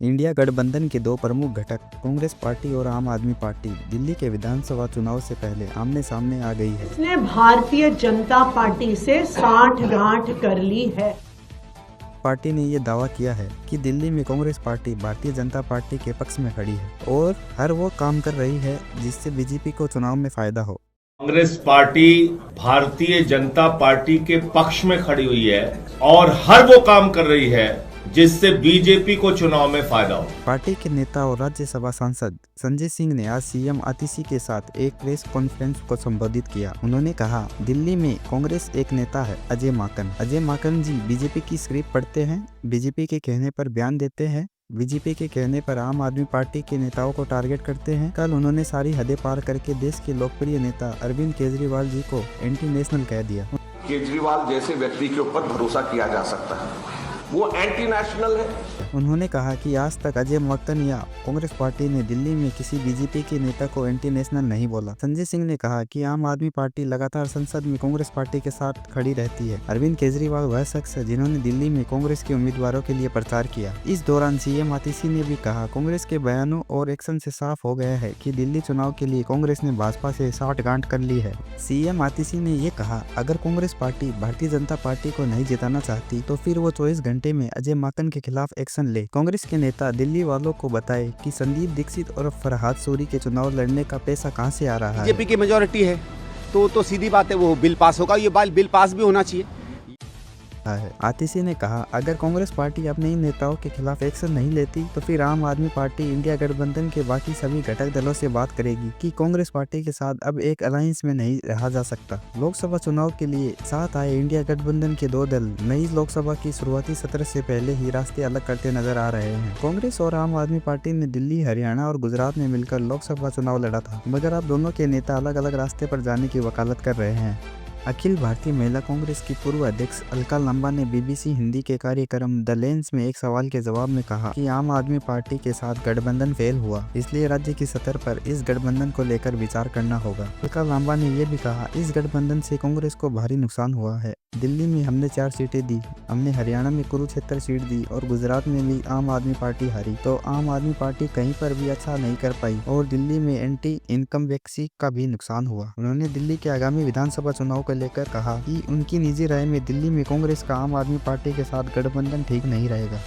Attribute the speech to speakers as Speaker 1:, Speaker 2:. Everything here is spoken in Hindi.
Speaker 1: इंडिया गठबंधन के दो प्रमुख घटक कांग्रेस पार्टी और आम आदमी पार्टी दिल्ली के विधानसभा चुनाव से पहले आमने सामने आ गई है।
Speaker 2: इसने भारतीय जनता पार्टी से साठगांठ कर ली है।
Speaker 1: पार्टी ने ये दावा किया है कि दिल्ली में कांग्रेस पार्टी भारतीय जनता पार्टी के पक्ष में खड़ी है और हर वो काम कर रही है जिससे बीजेपी को चुनाव में फायदा हो।
Speaker 3: कांग्रेस पार्टी भारतीय जनता पार्टी के पक्ष में खड़ी हुई है और हर वो काम कर रही है जिससे बीजेपी को चुनाव में फायदा हो।
Speaker 1: पार्टी के नेता और राज्यसभा सांसद संजय सिंह ने आज सीएम आतिशी के साथ एक प्रेस कॉन्फ्रेंस को संबोधित किया। उन्होंने कहा, दिल्ली में कांग्रेस एक नेता है अजय माकन जी बीजेपी की स्क्रिप्ट पढ़ते हैं, बीजेपी के कहने पर बयान देते हैं, बीजेपी के कहने पर आम आदमी पार्टी के नेताओं को टारगेट करते हैं। कल उन्होंने सारी हदें पार करके देश के लोकप्रिय नेता अरविंद केजरीवाल जी को एंटी नेशनल कह दिया।
Speaker 4: केजरीवाल जैसे व्यक्ति के ऊपर भरोसा किया जा सकता है, वो एंटी नेशनल है।
Speaker 1: उन्होंने कहा कि आज तक अजय माकन या कांग्रेस पार्टी ने दिल्ली में किसी बीजेपी के नेता को एंटी नेशनल नहीं बोला। संजय सिंह ने कहा कि आम आदमी पार्टी लगातार संसद में कांग्रेस पार्टी के साथ खड़ी रहती है। अरविंद केजरीवाल वह शख्स है जिन्होंने दिल्ली में कांग्रेस के उम्मीदवारों के लिए प्रचार किया। इस दौरान सीएम आतिशी ने भी कहा, कांग्रेस के बयानों और एक्शन से साफ हो गया है कि दिल्ली चुनाव के लिए कांग्रेस ने भाजपा से साठगांठ कर ली है। सीएम आतिशी ने ये कहा, अगर कांग्रेस पार्टी भारतीय जनता पार्टी को नहीं जिताना चाहती तो फिर वो 24 घंटे में अजय माकन के खिलाफ एक्शन ले। कांग्रेस के नेता दिल्ली वालों को बताए कि संदीप दीक्षित और फरहाद सोरी के चुनाव लड़ने का पैसा कहां से आ रहा है।
Speaker 5: बीजेपी की मेजोरिटी है तो सीधी बात है, वो बिल पास होगा। ये बिल पास भी होना चाहिए।
Speaker 1: है आतिशी ने कहा, अगर कांग्रेस पार्टी अपने इन नेताओं के खिलाफ एक्शन नहीं लेती तो फिर आम आदमी पार्टी इंडिया गठबंधन के बाकी सभी घटक दलों से बात करेगी कि कांग्रेस पार्टी के साथ अब एक अलायंस में नहीं रहा जा सकता। लोकसभा चुनाव के लिए साथ आए इंडिया गठबंधन के दो दल नई लोकसभा की शुरुआती सत्र से पहले ही रास्ते अलग करते नजर आ रहे हैं। कांग्रेस और आम आदमी पार्टी ने दिल्ली, हरियाणा और गुजरात में मिलकर लोकसभा चुनाव लड़ा था, मगर अब दोनों के नेता अलग अलग रास्ते पर जाने की वकालत कर रहे हैं। अखिल भारतीय महिला कांग्रेस की पूर्व अध्यक्ष अलका लांबा ने बीबीसी हिंदी के कार्यक्रम द लेंस में एक सवाल के जवाब में कहा कि आम आदमी पार्टी के साथ गठबंधन फेल हुआ, इसलिए राज्य की सतह पर इस गठबंधन को लेकर विचार करना होगा। अलका लांबा ने यह भी कहा, इस गठबंधन से कांग्रेस को भारी नुकसान हुआ है। दिल्ली में हमने 4 सीटें दी, हमने हरियाणा में कुरुक्षेत्र सीट दी और गुजरात में भी आम आदमी पार्टी हारी, तो आम आदमी पार्टी कहीं पर भी अच्छा नहीं कर पाई और दिल्ली में एंटी इनकम वैक्सी का भी नुकसान हुआ। उन्होंने दिल्ली के आगामी विधानसभा चुनाव को लेकर कहा कि उनकी निजी राय में दिल्ली में कांग्रेस का आम आदमी पार्टी के साथ गठबंधन ठीक नहीं रहेगा।